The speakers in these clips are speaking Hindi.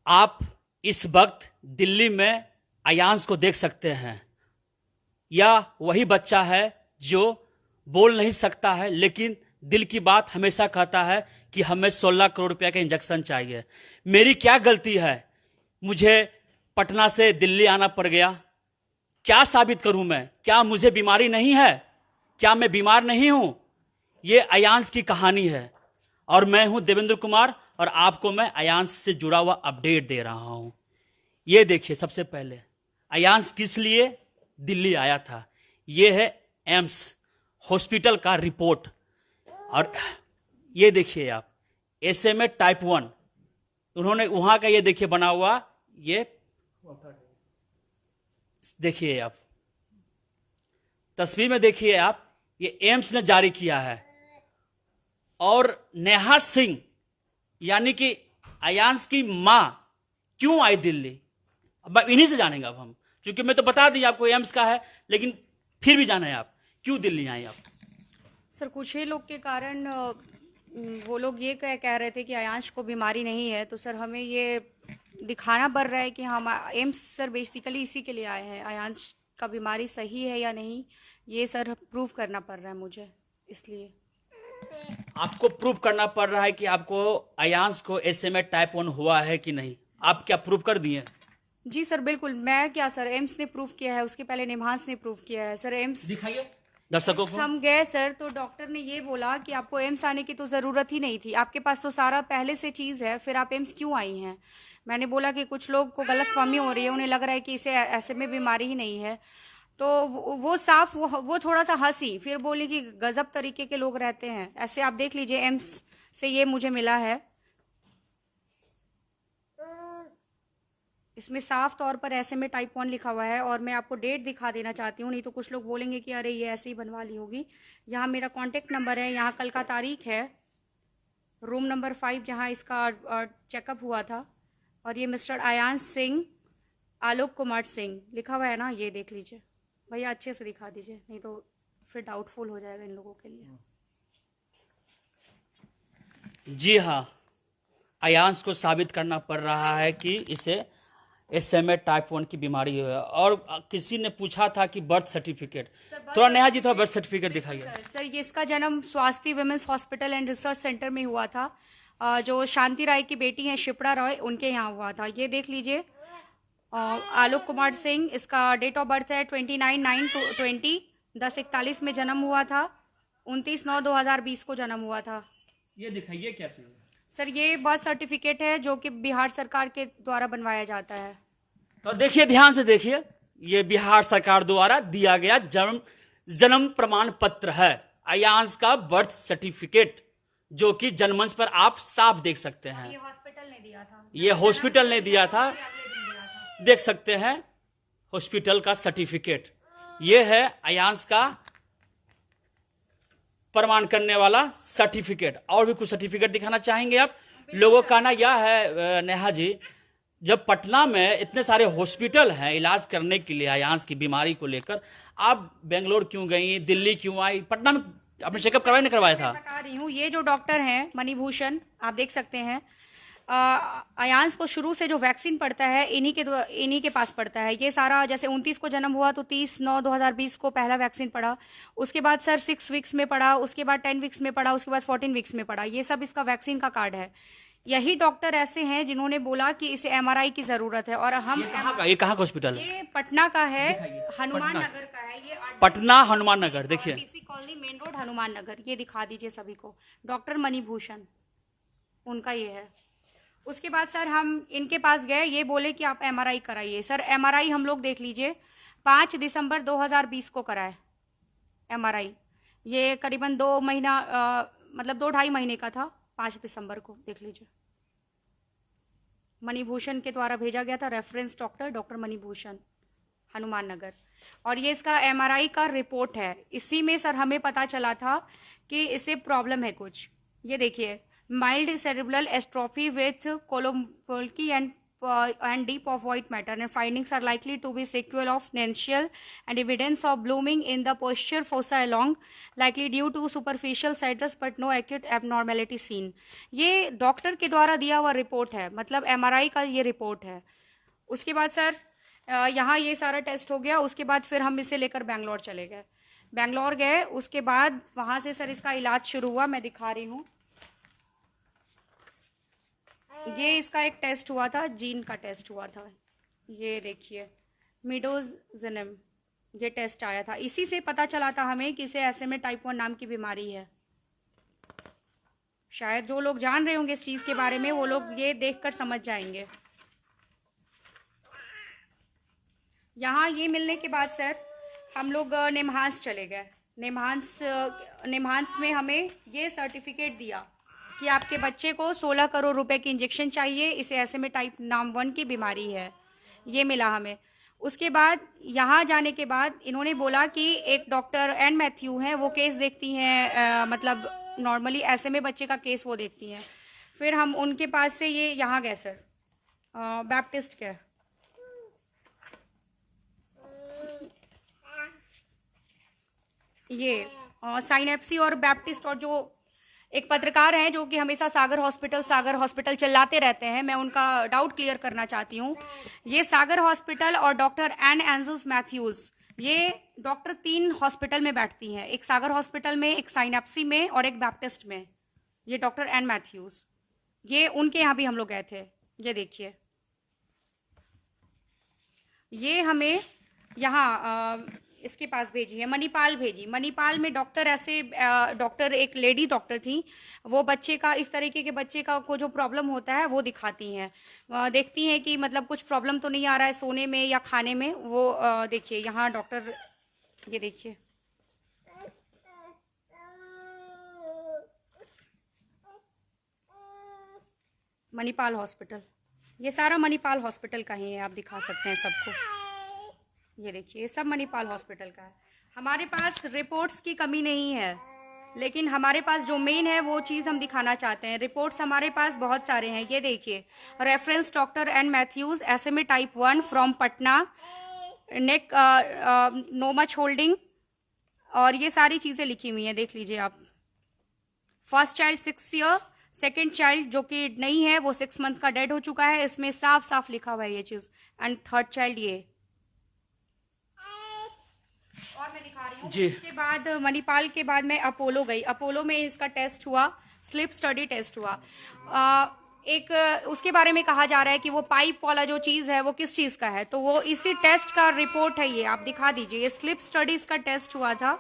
आप इस वक्त दिल्ली में अयांश को देख सकते हैं। यह वही बच्चा है जो बोल नहीं सकता है, लेकिन दिल की बात हमेशा कहता है कि हमें 16 करोड़ रुपया का इंजेक्शन चाहिए। मेरी क्या गलती है? मुझे पटना से दिल्ली आना पड़ गया। क्या साबित करूं मैं? क्या मुझे बीमारी नहीं है? क्या मैं बीमार नहीं हूं? ये अयांश की कहानी है और मैं हूं देवेंद्र कुमार और आपको मैं अयांश से जुड़ा हुआ अपडेट दे रहा हूं। ये देखिए, सबसे पहले अयांश किस लिए दिल्ली आया था। ये है एम्स हॉस्पिटल का रिपोर्ट और ये देखिए आप, SMA टाइप 1 उन्होंने वहां का ये देखिए बना हुआ, ये देखिए आप तस्वीर में देखिए आप, ये एम्स ने जारी किया है। और नेहा सिंह यानी कि अयांश की मां क्यों आई दिल्ली, अब इन्हीं से जानेंगे अब हम, क्योंकि मैं तो बता दी आपको एम्स का है, लेकिन फिर भी जाना है आप क्यों दिल्ली आए आप। सर, कुछ ही लोग के कारण वो लोग ये कह रहे थे कि अयांश को बीमारी नहीं है, तो सर हमें ये दिखाना पड़ रहा है कि हम एम्स सर बेसिकली इसी के लिए आए हैं। अयांश का बीमारी सही है या नहीं, ये सर प्रूव करना पड़ रहा है मुझे, इसलिए। आपको प्रूव करना पड़ रहा है कि आपको अयांश को SMA टाइप 1 हुआ है कि नहीं। आप क्या प्रूव कर दिए? जी सर, बिल्कुल। मैं क्या सर, एम्स ने प्रूव किया है, उसके पहले निमहांस ने प्रूव किया है सर। एम्स दिखाइए दर्शकों को। हम गए सर, तो डॉक्टर ने ये बोला कि आपको एम्स आने की तो जरूरत ही नहीं थी, आपके पास तो सारा पहले से चीज है, फिर आप एम्स क्यों आई हैं। मैंने बोला कि कुछ लोग को गलतफहमी हो रही है, उन्हें लग रहा है कि इसे ऐसे में बीमारी ही नहीं है। तो वो साफ वो थोड़ा सा हंसी, फिर बोली कि गजब तरीके के लोग रहते हैं ऐसे। आप देख लीजिए, एम्स से ये मुझे मिला है, इसमें साफ तौर पर SMA टाइप 1 लिखा हुआ है। और मैं आपको डेट दिखा देना चाहती हूँ, नहीं तो कुछ लोग बोलेंगे कि अरे ये ऐसे ही बनवा ली होगी। यहाँ मेरा कॉन्टेक्ट नंबर है, यहाँ कल का तारीख है, रूम नंबर 5 जहाँ इसका चेकअप हुआ था। और ये मिस्टर अयांश सिंह, आलोक कुमार सिंह लिखा हुआ है ना, ये देख लीजिए भैया, अच्छे से दिखा दीजिए, नहीं तो फिर डाउटफुल हो जाएगा इन लोगों के लिए। जी हाँ, अयांश को साबित करना पड़ रहा है कि इसे SMA टाइप 1 की बीमारी है। और किसी ने पूछा था कि बर्थ सर्टिफिकेट, थोड़ा नेहा जी थोड़ा बर्थ सर्टिफिकेट दिखाइए। सर ये इसका जन्म स्वास्थ्य women's hospital and research centre में हुआ था। जो शांति राय की बेटी हैं शिप्रा रॉय, उनके यहाँ हुआ था। ये देख लीजिए, आलोक कुमार सिंह, इसका डेट ऑफ बर्थ है 29/9/20, 10:41 में जन्म हुआ था, 29/9/2020 को जन्म हुआ था। ये दिखाइए क्या चीज है? सर ये बर्थ सर्टिफिकेट है जो कि बिहार सरकार के द्वारा बनवाया जाता है। तो देखिए, ध्यान से देखिए, ये बिहार सरकार द्वारा दिया गया जन्म प्रमाण पत्र है, अयांश का बर्थ सर्टिफिकेट, जो कि जनमंच पर आप साफ देख सकते हैं। ये हॉस्पिटल ने दिया था, ये हॉस्पिटल ने दिया था, अगले दिन दिया था। देख सकते हैं हॉस्पिटल का सर्टिफिकेट। ये है अयांश का प्रमाण करने वाला सर्टिफिकेट। और भी कुछ सर्टिफिकेट दिखाना चाहेंगे आप लोगों का ना? यह है नेहा जी, जब पटना में इतने सारे हॉस्पिटल हैं इलाज करने के लिए अयांश की बीमारी को लेकर, आप बेंगलोर क्यों गई, दिल्ली क्यों आई, पटना में आपने चेकअप करवाया नहीं करवाया था? बता रही हूँ, ये जो डॉक्टर हैं मणिभूषण, आप देख सकते हैं, अयांश को शुरू से जो वैक्सीन पड़ता है इन्हीं के पास पड़ता है। ये सारा, जैसे 29 को जन्म हुआ तो 30/9/2020 को पहला वैक्सीन पड़ा, उसके बाद सर 6 वीक्स में पड़ा, उसके बाद 10 वीक्स में पड़ा, उसके बाद 14 वीक्स में पड़ा। ये सब इसका वैक्सीन का कार्ड है। यही डॉक्टर ऐसे हैं जिन्होंने बोला कि इसे MRI की जरूरत है। और हम ये कहाँ का हॉस्पिटल है? ये पटना का है, हनुमान नगर का है। ये पटना हनुमान नगर, देखिए DC colony, main road, Hanuman Nagar. ये दिखा दीजिए सभी को, डॉक्टर मणिभूषण, उनका ये है। उसके बाद सर हम इनके पास गए, ये बोले कि आप MRI कराइए। सर MRI हम लोग देख लीजिए, 5 दिसंबर 2020 को कराए MRI। ये करीबन 2 महीना मतलब 2-2.5 महीने का था, 5 दिसंबर को देख लीजिए। मणिभूषण के द्वारा भेजा गया था, रेफरेंस डॉक्टर मणिभूषण, हनुमान नगर। और ये इसका MRI का रिपोर्ट है। इसी में सर हमें पता चला था कि इसे प्रॉब्लम है कुछ। ये देखिए, माइल्ड सेरेब्रल एस्ट्रोफी विथ कोलोम्बोल्की and and deep of white matter, and findings are likely to be sequel of Nantial and evidence of blooming in the posterior fossa along, likely due to superficial citrus but no acute abnormality seen. ये डॉक्टर के द्वारा दिया हुआ रिपोर्ट है, मतलब MRI का ये रिपोर्ट है. उसके बाद सर यहाँ ये सारा टेस्ट हो गया. उसके बाद फिर हम इसे लेकर बैंगलोर चले गए. बैंगलोर गए, उसके बाद वहां से सर इसका इलाज शुरू हुआ. मैं दिखा रही हूँ. ये इसका एक टेस्ट हुआ था, जीन का टेस्ट हुआ था. ये देखिए मिडोजिनम, ये टेस्ट आया था. इसी से पता चला था हमें कि इसे SMA टाइप 1 नाम की बीमारी है. शायद जो लोग जान रहे होंगे इस चीज के बारे में वो लोग ये देखकर समझ जाएंगे. यहाँ ये मिलने के बाद सर हम लोग निमहांस चले गए. निमहांस में हमें ये सर्टिफिकेट दिया कि आपके बच्चे को 16 करोड़ रुपए की इंजेक्शन चाहिए, इसे SMA टाइप नाम 1 की बीमारी है. ये मिला हमें. उसके बाद यहाँ जाने के बाद इन्होंने बोला कि एक डॉक्टर एन मैथ्यू हैं, वो केस देखती हैं, मतलब नॉर्मली SMA बच्चे का केस वो देखती हैं. फिर हम उनके पास से ये यहाँ गए सर, बैप्टिस्ट के. ये साइनेप्सी और बैप्टिस्ट और जो एक पत्रकार हैं जो कि हमेशा सागर हॉस्पिटल चिल्लाते रहते हैं, मैं उनका डाउट क्लियर करना चाहती हूँ. ये सागर हॉस्पिटल और डॉक्टर एन एंजल्स मैथ्यूज, ये डॉक्टर 3 हॉस्पिटल में बैठती हैं. एक सागर हॉस्पिटल में, एक साइनेप्सी में और एक बैप्टिस्ट में. ये डॉक्टर एन मैथ्यूज, ये उनके यहाँ भी हम लोग गए थे. ये देखिए, ये हमें यहाँ इसके पास भेजी है, मणिपाल भेजी. मणिपाल में डॉक्टर एक लेडी डॉक्टर थी. वो बच्चे का, इस तरीके के बच्चे का को जो प्रॉब्लम होता है वो दिखाती हैं, देखती हैं कि मतलब कुछ प्रॉब्लम तो नहीं आ रहा है सोने में या खाने में. वो देखिए यहाँ डॉक्टर, ये देखिए मणिपाल हॉस्पिटल, ये सारा मणिपाल हॉस्पिटल का ही है. आप दिखा सकते हैं सबको. ये देखिए, ये सब मणिपाल हॉस्पिटल का है. हमारे पास रिपोर्ट्स की कमी नहीं है, लेकिन हमारे पास जो मेन है वो चीज़ हम दिखाना चाहते हैं. रिपोर्ट्स हमारे पास बहुत सारे हैं. ये देखिए, reference doctor N Matthews, SMA type 1 from Patna, neck no much holding, और ये सारी चीज़ें लिखी हुई हैं, देख लीजिए आप. First child 6 year, second child जो कि नहीं है वो 6 मंथ का डेड हो चुका है. इसमें साफ साफ लिखा हुआ है ये चीज़. एंड थर्ड चाइल्ड ये. और मैं दिखा रही हूँ. उसके बाद मणिपाल के बाद मैं अपोलो गई. अपोलो में इसका टेस्ट हुआ, स्लिप स्टडी टेस्ट हुआ. एक उसके बारे में कहा जा रहा है कि वो पाइप वाला जो चीज है वो किस चीज का है, तो वो इसी टेस्ट का रिपोर्ट है. ये आप दिखा दीजिए. ये स्लिप स्टडीज का टेस्ट हुआ था,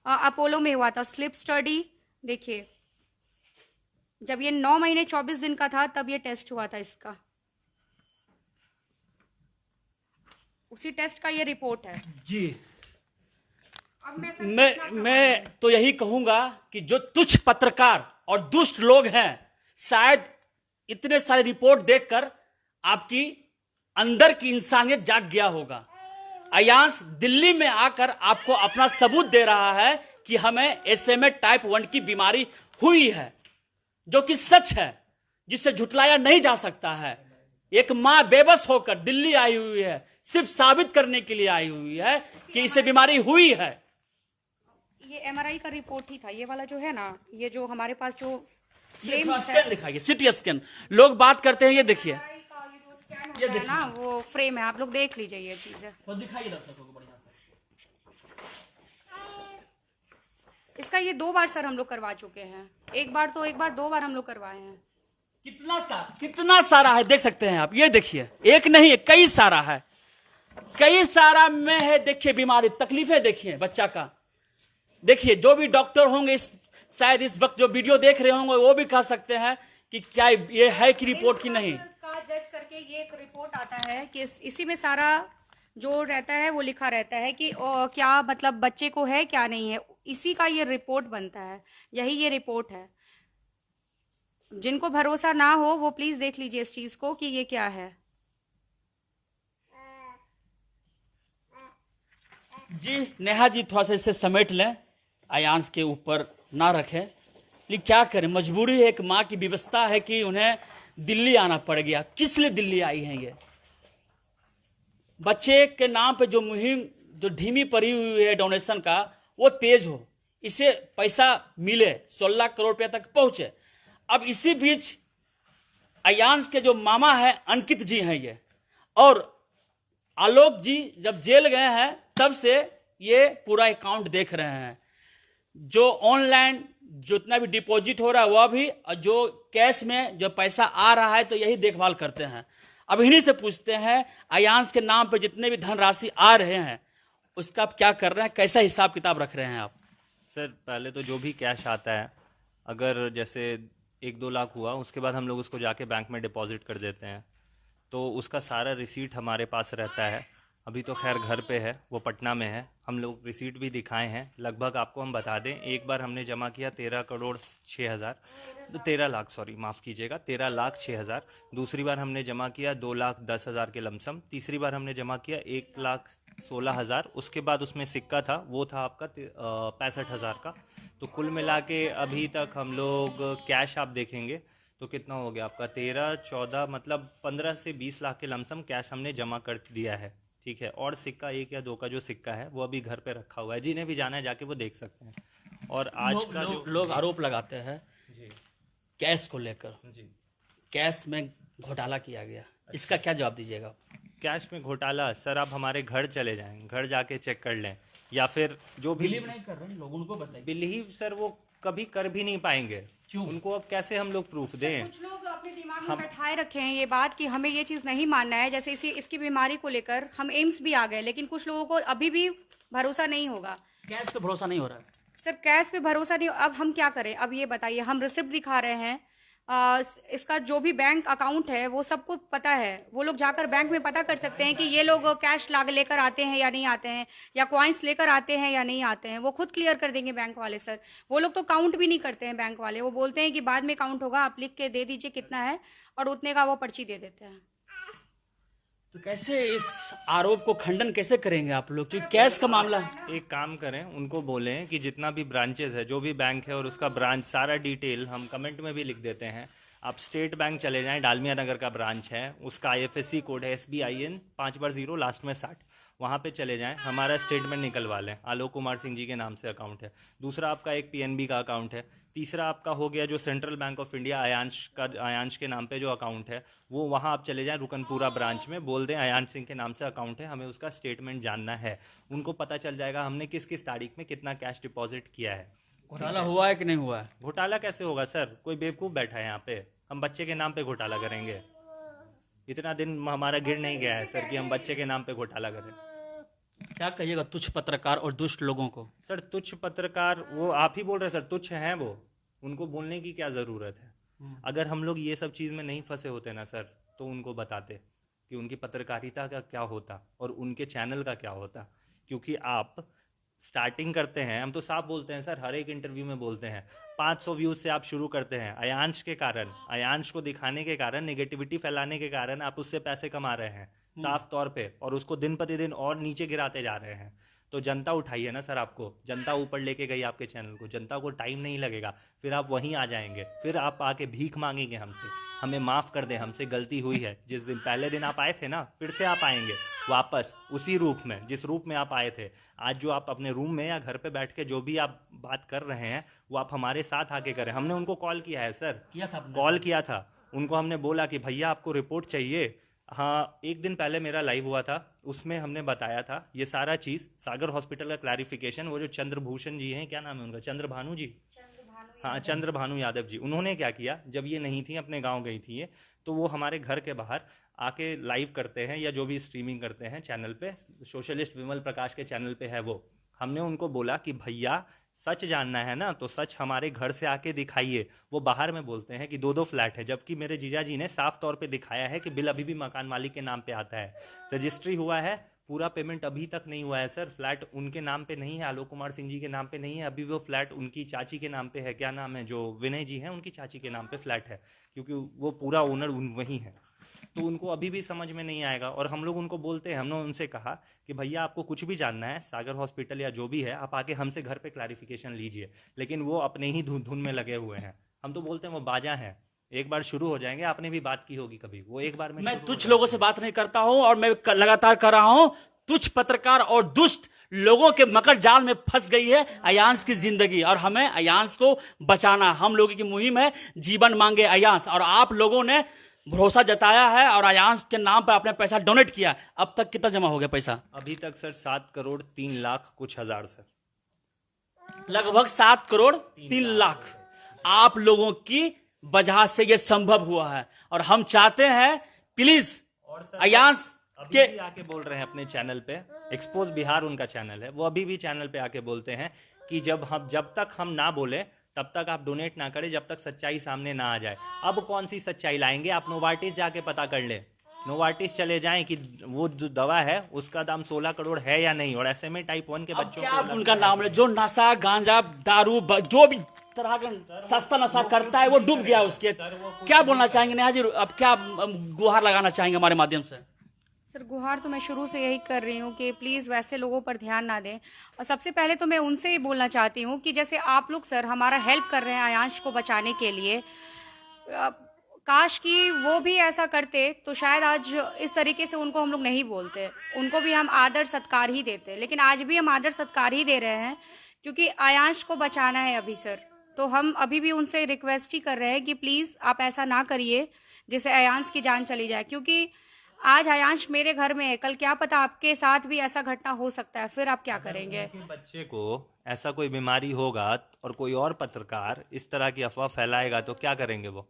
अपोलो में हुआ था स्लिप स्टडी. देखिए, जब ये 9 महीने 24 दिन का था तब ये टेस्ट हुआ था इसका. उसी टेस्ट का ये रिपोर्ट है जी. अब मैं तो यही कहूंगा कि जो तुच्छ पत्रकार और दुष्ट लोग हैं, शायद इतने सारे रिपोर्ट देखकर आपकी अंदर की इंसानियत जाग गया होगा. अयांश दिल्ली में आकर आपको अपना सबूत दे रहा है कि हमें SMA टाइप 1 की बीमारी हुई है, जो कि सच है, जिससे झुटलाया नहीं जा सकता है. एक मां बेबस होकर दिल्ली आई हुई है, सिर्फ साबित करने के लिए आई हुई है कि इसे बीमारी हुई है. ये MRI का रिपोर्ट ही था, ये वाला जो है ना, ये जो हमारे पास जो स्कैन दिखाइए, CT स्कैन. लोग बात करते हैं, ये देखिए, ये देखिए ना, वो फ्रेम है, आप लोग देख लीजिए. ये चीज है, तो दिखाइए दर्शकों को बढ़िया से. इसका ये 2 बार सर हम लोग करवा चुके हैं. एक बार 2 बार हम लोग करवाए हैं. कितना सारा है, देख सकते हैं आप. ये देखिए, एक नहीं है, कई सारा है, कई सारा में है. देखिए बीमारी, तकलीफें देखिए बच्चा का. देखिए, जो भी डॉक्टर होंगे शायद इस वक्त जो वीडियो देख रहे होंगे वो भी कह सकते हैं कि क्या ये है कि रिपोर्ट की नहीं. का जज करके ये एक रिपोर्ट आता है कि इसी में सारा जो रहता है वो लिखा रहता है कि क्या मतलब बच्चे को है क्या नहीं है. इसी का ये रिपोर्ट बनता है. यही ये रिपोर्ट है. जिनको भरोसा ना हो वो प्लीज देख लीजिए इस चीज को कि ये क्या है. जी नेहा जी, थोड़ा सा इसे समेट लें, अयांश के ऊपर ना रखें. लेकिन क्या करें, मजबूरी है, एक माँ की व्यवस्था है कि उन्हें दिल्ली आना पड़ गया। किस लिए दिल्ली आई हैं ये? बच्चे के नाम पे जो मुहिम जो धीमी पड़ी हुई है डोनेशन का, वो तेज हो, इसे पैसा मिले, 16 करोड़ रुपया तक पहुंचे। अब इसी बीच अयांश के जो मामा है अंकित जी हैं ये, और आलोक जी जब जेल गए हैं तब से ये पूरा अकाउंट देख रहे हैं। जो ऑनलाइन जितना भी डिपॉजिट हो रहा है वह भी, और जो कैश में जो पैसा आ रहा है तो यही देखभाल करते हैं। अब इन्हीं से पूछते हैं, अयांश के नाम पे जितने भी धनराशि आ रहे हैं उसका आप क्या कर रहे हैं, कैसा हिसाब किताब रख रहे हैं आप? सर पहले तो जो भी कैश आता है, अगर जैसे 1-2 लाख हुआ, उसके बाद हम लोग उसको जाके बैंक में डिपॉजिट कर देते हैं, तो उसका सारा रिसीट हमारे पास रहता है। अभी तो खैर घर पे है, वो पटना में है, हम लोग रिसीट भी दिखाए हैं। लगभग आपको हम बता दें, एक बार हमने जमा किया 13,06,000, 13 लाख, सॉरी माफ़ कीजिएगा, 13,06,000। दूसरी बार हमने जमा किया 2,10,000 के लमसम। तीसरी बार हमने जमा किया 1,16,000। उसके बाद उसमें सिक्का था, वो था आपका 65,000 का। तो कुल मिला के अभी तक हम लोग कैश आप देखेंगे तो कितना हो गया आपका, 13-14 मतलब 15 से 20 लाख के लमसम कैश हमने जमा कर दिया है। ठीक है, और सिक्का 1 या 2 का जो सिक्का है वो अभी घर पे रखा हुआ है, जिन्हें भी जाना है जाके वो देख सकते हैं। और आज का जो लोग आरोप लगाते हैं जी कैश को लेकर, जी कैश में घोटाला किया गया, इसका क्या जवाब दीजिएगा? कैश में घोटाला सर, आप हमारे घर चले जाएं, घर जाके चेक कर लें, या फिर जो भी बिलीव नहीं कर रहे हैं लोग, उनको बताइए। बिलीव सर वो कभी कर भी नहीं पाएंगे। क्यों? उनको अब कैसे हम लोग प्रूफ दें? कुछ लोग अपने दिमाग में बैठाए रखे हैं ये बात कि हमें ये चीज नहीं मानना है। जैसे इसकी बीमारी को लेकर हम एम्स भी आ गए, लेकिन कुछ लोगों को अभी भी भरोसा नहीं होगा। कैश पे भरोसा नहीं हो रहा है। सर कैश पे भरोसा नहीं, अब हम क्या करें? अब ये बताइए, हम रिसिप्ट दिखा रहे हैं, इसका जो भी बैंक अकाउंट है वो सबको पता है। वो लोग जाकर बैंक में पता कर सकते हैं कि ये लोग कैश लाग लेकर आते हैं या नहीं आते हैं, या कॉइन्स लेकर आते हैं या नहीं आते हैं। वो खुद क्लियर कर देंगे बैंक वाले सर। वो लोग तो काउंट भी नहीं करते हैं बैंक वाले, वो बोलते हैं कि बाद में काउंट होगा, आप लिख के दे दीजिए कितना है, और उतने का वो पर्ची दे देते हैं। तो कैसे इस आरोप को खंडन कैसे करेंगे आप लोग, क्योंकि कैश का मामला है? एक काम करें, उनको बोलें कि जितना भी ब्रांचेस है, जो भी बैंक है और उसका ब्रांच सारा डिटेल हम कमेंट में भी लिख देते हैं। आप स्टेट बैंक चले जाएं, डालमिया नगर का ब्रांच है, उसका IFSC कोड है SBIN 5 लास्ट में 60, वहाँ पे चले जाएं, हमारा स्टेटमेंट निकलवा लें। आलोक कुमार सिंह जी के नाम से अकाउंट है। दूसरा आपका एक PNB का अकाउंट है। तीसरा आपका हो गया जो central bank of India Ayansh के नाम पे जो अकाउंट है, वो वहाँ आप चले जाएं रुकनपुरा ब्रांच में, बोल दें अयांश सिंह के नाम से अकाउंट है, हमें उसका स्टेटमेंट जानना है। उनको पता चल जाएगा हमने किस किस तारीख में कितना कैश डिपॉजिट किया है। घोटाला हुआ है कि नहीं हुआ है? घोटाला कैसे होगा सर? कोई बेवकूफ़ बैठा है यहाँ पे? हम बच्चे के नाम पे घोटाला करेंगे? इतना दिन हमारा गिर नहीं गया है सर कि हम बच्चे के नाम पे घोटाला करें। क्या कहिएगा तुच्छ पत्रकार और दुष्ट लोगों को? सर तुच्छ पत्रकार, वो आप ही बोल रहे सर, तुच्छ हैं वो, उनको बोलने की क्या ज़रूरत है? अगर हम लोग ये सब चीज़ में नहीं फंसे होते ना सर, तो उनको बताते कि उनकी पत्रकारिता का क्या होता और उनके चैनल का क्या होता। क्योंकि आप स्टार्टिंग करते हैं, हम तो साफ बोलते हैं सर, हर एक इंटरव्यू में बोलते हैं, 500 व्यूज से आप शुरू करते हैं। अयांश के कारण, अयांश को दिखाने के कारण, नेगेटिविटी फैलाने के कारण आप उससे पैसे कमा रहे हैं साफ तौर पे, और उसको दिन प्रतिदिन और नीचे गिराते जा रहे हैं। तो जनता उठाई है ना सर आपको, जनता ऊपर लेके गई आपके चैनल को, जनता को टाइम नहीं लगेगा, फिर आप वहीं आ जाएंगे, फिर आप आके भीख मांगेंगे हमसे, हमें माफ़ कर दें, हमसे गलती हुई है। जिस दिन पहले दिन आप आए थे ना, फिर से आप आएंगे वापस उसी रूप में जिस रूप में आप आए थे। आज जो आप अपने रूम में या घर पे बैठ के जो भी आप बात कर रहे हैं, वो आप हमारे साथ आके करें। हमने उनको कॉल किया है सर, कॉल किया था उनको, हमने बोला कि भैया आपको रिपोर्ट चाहिए। हाँ, एक दिन पहले मेरा लाइव हुआ था, उसमें हमने बताया था ये सारा चीज़, सागर हॉस्पिटल का क्लैरिफिकेशन। वो जो चंद्रभूषण जी हैं, क्या नाम है उनका, चंद्रभानु जी, हाँ चंद्रभानु यादव जी, उन्होंने क्या किया, जब ये नहीं थी अपने गांव गई थी ये, तो वो हमारे घर के बाहर आके लाइव करते हैं या जो भी स्ट्रीमिंग करते हैं चैनल पे, सोशलिस्ट विमल प्रकाश के चैनल पे है वो। हमने उनको बोला कि भैया सच जानना है ना, तो सच हमारे घर से आके दिखाइए। वो बाहर में बोलते हैं कि 2-2 फ्लैट है, जबकि मेरे जीजा जी ने साफ तौर पे दिखाया है कि बिल अभी भी मकान मालिक के नाम पे आता है, रजिस्ट्री हुआ है, पूरा पेमेंट अभी तक नहीं हुआ है सर। फ्लैट उनके नाम पे नहीं है, आलोक कुमार सिंह जी के नाम पे नहीं है, अभी वो फ्लैट उनकी चाची के नाम पे है। क्या नाम है, जो विनय जी हैं उनकी चाची के नाम पे फ्लैट है, क्योंकि वो पूरा ओनर वही है। तो उनको अभी भी समझ में नहीं आएगा। और हम लोग उनको बोलते हैं, हमने उनसे कहा कि भैया आपको कुछ भी जानना है सागर हॉस्पिटल या जो भी है, आप आके हमसे घर पे क्लैरिफिकेशन लीजिए, लेकिन वो अपने ही धुन में लगे हुए हैं। हम तो बोलते हैं वो बाजा हैं, एक बार शुरू हो जाएंगे, आपने भी बात की होगी कभी, वो एक बार में मैं शुरू हो तुच्छ जाएंगे। लोगों से बात नहीं करता हूं और मैं लगातार कर रहा हूं। तुच्छ पत्रकार और दुष्ट लोगों के मकर जाल में फंस गई है अयांश की जिंदगी, और हमें अयांश को बचाना, हम लोगों की मुहिम है जीवन मांगे अयांश। और आप लोगों ने भरोसा जताया है और अयांश के नाम पर आपने पैसा डोनेट किया। अब तक कितना जमा हो गया पैसा? अभी तक सर 7 करोड़ 3 लाख कुछ हजार सर। लगभग 7 करोड़ 3 लाख आप लोगों की वजह से ये संभव हुआ है। और हम चाहते हैं प्लीज अयांश अभी के भी आके बोल रहे हैं अपने चैनल पे, एक्सपोज बिहार उनका चैनल है, वो अभी भी चैनल पे आके बोलते हैं कि जब तक हम ना बोले तब तक आप डोनेट ना करें, जब तक सच्चाई सामने ना आ जाए। अब कौन सी सच्चाई लाएंगे? आप नोवार्टिस जाके पता कर ले, नोवार्टिस चले जाएं कि वो जो दवा है उसका दाम 16 करोड़ है या नहीं। और SMA टाइप 1 के अब बच्चों क्या को उनका नाम है, जो नशा गांजा दारू जो भी तरह का सस्ता नशा करता है वो डूब गया उसके। क्या बोलना चाहेंगे नेहा जी? अब क्या गुहार लगाना चाहेंगे हमारे माध्यम से? सर गुहार तो मैं शुरू से यही कर रही हूँ कि प्लीज़ वैसे लोगों पर ध्यान ना दें। और सबसे पहले तो मैं उनसे ही बोलना चाहती हूँ कि जैसे आप लोग सर हमारा हेल्प कर रहे हैं अयांश को बचाने के लिए, काश कि वो भी ऐसा करते तो शायद आज इस तरीके से उनको हम लोग नहीं बोलते, उनको भी हम आदर सत्कार ही देते। लेकिन आज भी हम आदर सत्कार ही दे रहे हैं क्योंकि अयांश को बचाना है अभी सर। तो हम अभी भी उनसे रिक्वेस्ट ही कर रहे हैं कि प्लीज़ आप ऐसा ना करिए जिससे अयांश की जान चली जाए, क्योंकि आज अयांश मेरे घर में है, कल क्या पता आपके साथ भी ऐसा घटना हो सकता है, फिर आप क्या करेंगे? बच्चे को ऐसा कोई बीमारी होगा और कोई और पत्रकार इस तरह की अफवाह फैलाएगा तो क्या करेंगे वो?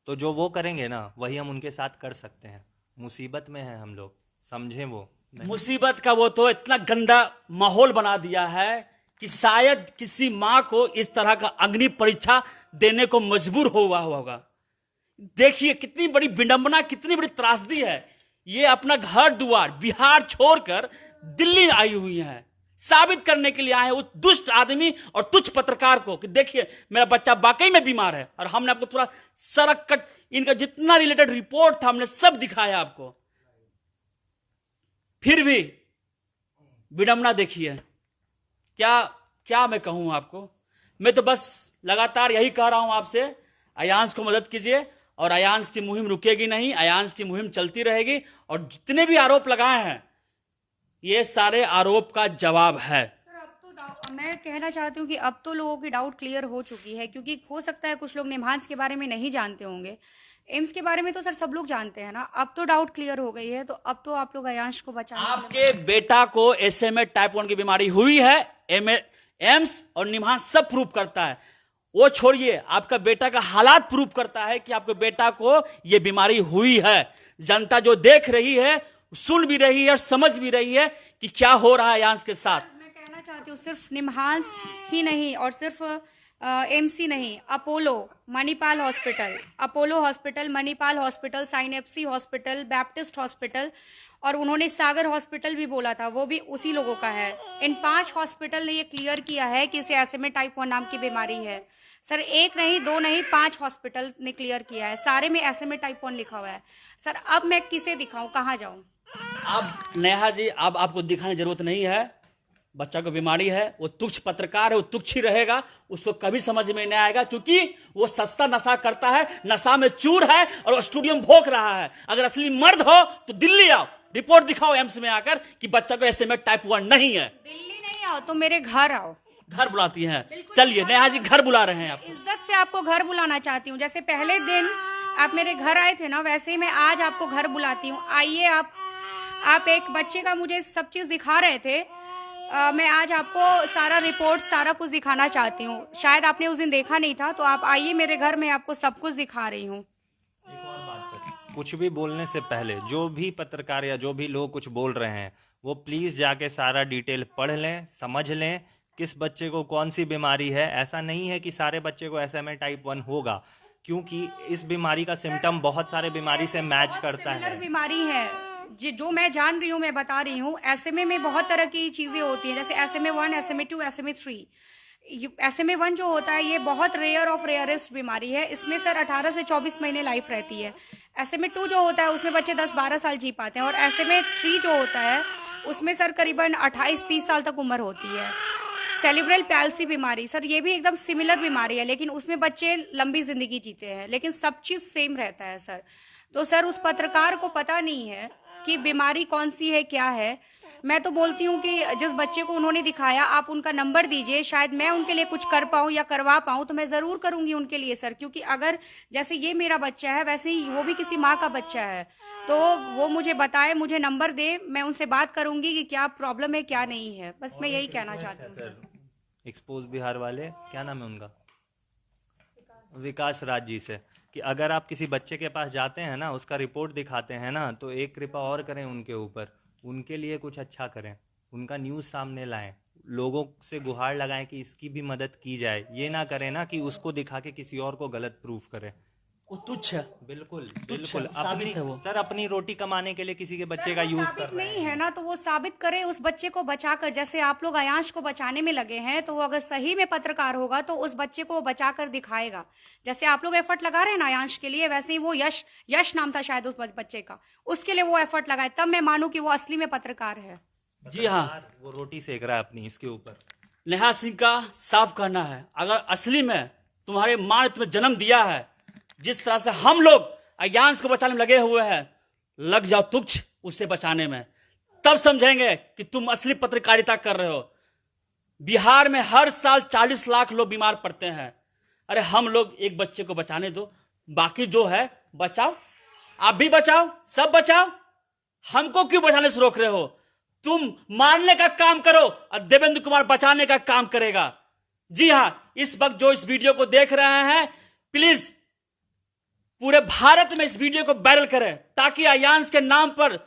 तो जो वो करेंगे ना वही हम उनके साथ कर सकते हैं। मुसीबत में है हम लोग, समझें वो नहीं। मुसीबत का वो तो इतना गंदा माहौल बना दिया है कि शायद किसी माँ को इस तरह का अग्नि परीक्षा देने को मजबूर हुआ होगा। देखिए कितनी बड़ी विडंबना, कितनी बड़ी त्रासदी है। ये अपना घर द्वार बिहार छोड़कर दिल्ली आई हुई है, साबित करने के लिए आए हैं उस दुष्ट आदमी और तुच्छ पत्रकार को कि देखिए मेरा बच्चा वाकई में बीमार है। और हमने आपको पूरा सरक कट इनका जितना रिलेटेड रिपोर्ट था हमने सब दिखाया आपको, फिर भी विडंबना देखिए। क्या मैं कहूं आपको? मैं तो बस लगातार यही कह रहा हूं आपसे, अयांश को मदद कीजिए और अयांश की मुहिम रुकेगी नहीं, अयांश की मुहिम चलती रहेगी। और जितने भी आरोप लगाए हैं ये सारे आरोप का जवाब है। सर अब तो मैं कहना चाहती हूँ कि अब तो लोगों की डाउट क्लियर हो चुकी है, क्योंकि हो सकता है कुछ लोग निम्हांस के बारे में नहीं जानते होंगे, एम्स के बारे में तो सर सब लोग जानते हैं ना। अब तो डाउट क्लियर हो गई है, तो अब तो आप लोग अयांश को बचाने आपके बेटा को SMA टाइप 1 की बीमारी हुई है, एम्स और निम्हांस सब प्रूव करता है। वो छोड़िए, आपका बेटा का हालात प्रूव करता है कि आपके बेटा को यह बीमारी हुई है। जनता जो देख रही है, सुन भी रही है और समझ भी रही है कि क्या हो रहा है अयांश के साथ। मैं कहना चाहती हूँ सिर्फ निम्हांस ही नहीं और सिर्फ एमसी नहीं, Apollo, Manipal hospital, Apollo hospital, Manipal hospital, साइनेप्सी हॉस्पिटल, बैप्टिस्ट हॉस्पिटल और उन्होंने सागर हॉस्पिटल भी बोला था, वो भी उसी लोगों का है। इन 5 हॉस्पिटल ने ये क्लियर किया है कि इसे SMA टाइप 1 नाम की बीमारी है। सर 1 नहीं 2 नहीं 5 हॉस्पिटल ने क्लियर किया है, सारे में SMA टाइप 1 लिखा हुआ है। सर अब मैं किसे दिखाऊं, कहाँ जाऊं? अब नेहा जी अब आपको दिखाने की जरूरत नहीं है, बच्चा को बीमारी है, वो तुच्छ पत्रकार है, वो तुच्छ ही रहेगा, उसको कभी समझ में नहीं आएगा क्योंकि वो सस्ता नशा करता है, नशा में चूर है और स्टूडियो में भोंक रहा है। अगर असली मर्द हो तो दिल्ली आओ, रिपोर्ट दिखाओ एम्स में आकर कि बच्चा को SMA टाइप 1 नहीं है। दिल्ली नहीं आओ तो मेरे घर आओ। घर बुलाती हैं, चलिए नेहा जी घर बुला रहे हैं आप। इज्जत से आपको घर बुलाना चाहती हूँ, जैसे पहले दिन आप मेरे घर आए थे ना, वैसे ही मैं आज आपको घर बुलाती हूँ। आइए आप एक बच्चे का मुझे सब चीज दिखा रहे थे, मैं आज आपको सारा रिपोर्ट सारा कुछ दिखाना चाहती हूँ। शायद आपने उस दिन देखा नहीं था, तो आप आइए मेरे घर में, आपको सब कुछ दिखा रही हूँ। कुछ भी बोलने से पहले जो भी पत्रकार या जो भी लोग कुछ बोल रहे हैं वो प्लीज जाके सारा डिटेल पढ़ लें, समझ लें किस बच्चे को कौन सी बीमारी है। ऐसा नहीं है कि सारे बच्चे को SMA टाइप 1 होगा, क्योंकि इस बीमारी का सिम्टम बहुत सारे बीमारी से मैच करता है। बीमारी है जो मैं जान रही हूँ, मैं बता रही हूँ। SMA में बहुत तरह की चीजें होती हैं, जैसे SMA 1, SMA 2, SMA 3। SMA 1 जो होता है ये बहुत रेयर ऑफ रेयरेस्ट बीमारी है। इसमें सर 18 से 24 महीने लाइफ रहती है। SMA 2 जो होता है उसमें बच्चे 10-12 साल जी पाते हैं, और SMA 3 जो होता है उसमें सर करीबन 28-30 साल तक उम्र होती है। सेरिब्रल पैल्सी बीमारी सर ये भी एकदम सिमिलर बीमारी है, लेकिन उसमें बच्चे लंबी जिंदगी जीते हैं, लेकिन सब चीज सेम रहता है सर। तो सर उस पत्रकार को पता नहीं है कि बीमारी कौन सी है, क्या है। मैं तो बोलती हूँ कि जिस बच्चे को उन्होंने दिखाया आप उनका नंबर दीजिए, शायद मैं उनके लिए कुछ कर पाऊँ या करवा पाऊँ, तो मैं जरूर करूंगी उनके लिए सर। क्योंकि अगर जैसे ये मेरा बच्चा है वैसे ही वो भी किसी माँ का बच्चा है, तो वो मुझे बताए, मुझे नंबर दे, मैं उनसे बात करूंगी कि क्या प्रॉब्लम है क्या नहीं है। बस मैं यही कहना चाहती हूँ सर। एक्सपोज बिहार वाले, क्या नाम है उनका, विकास राज जी से, कि अगर आप किसी बच्चे के पास जाते हैं ना, उसका रिपोर्ट दिखाते हैं ना, तो एक कृपा और करें उनके ऊपर, उनके लिए कुछ अच्छा करें, उनका न्यूज़ सामने लाएं, लोगों से गुहार लगाएं कि इसकी भी मदद की जाए। ये ना करें ना कि उसको दिखा के किसी और को गलत प्रूफ करें। वो तुच्छ है। बिल्कुल तुच्छ बिल्कुल, है, साबित है वो। सर अपनी रोटी कमाने के लिए किसी के बच्चे का यूज कर साबित रहे नहीं हैं। है ना, तो वो साबित करे उस बच्चे को बचाकर। जैसे आप लोग अयांश को बचाने में लगे हैं, तो वो अगर सही में पत्रकार होगा तो उस बच्चे को वो बचाकर दिखाएगा। जैसे आप लोग एफर्ट लगा रहे हैं ना अयांश के लिए, वैसे ही वो यश नाम था शायद उस बच्चे का, उसके लिए वो एफर्ट लगाए, तब मैं मानूं कि वो असली में पत्रकार है। जी हाँ, वो रोटी सेक रहा है अपनी इसके ऊपर। नेहा सिंह का साफ कहना है, अगर असली में तुम्हारे माँ ने तुम्हें जन्म दिया है, जिस तरह से हम लोग अयांश को बचाने में लगे हुए हैं, लग जाओ तुच्छ उसे बचाने में, तब समझेंगे कि तुम असली पत्रकारिता कर रहे हो। बिहार में हर साल 40 लाख लोग बीमार पड़ते हैं। अरे हम लोग एक बच्चे को बचाने दो, बाकी जो है बचाओ, आप भी बचाओ, सब बचाओ। हमको क्यों बचाने से रोक रहे हो? तुम मारने का काम करो और देवेंद्र कुमार बचाने का काम करेगा। जी हां, इस वक्त जो इस वीडियो को देख रहे हैं, प्लीज पूरे भारत में इस वीडियो को वायरल करें, ताकि अयांश के नाम पर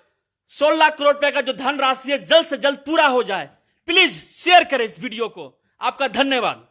16 करोड़ रुपए का जो धनराशि है जल्द से जल्द पूरा हो जाए। प्लीज शेयर करें इस वीडियो को। आपका धन्यवाद।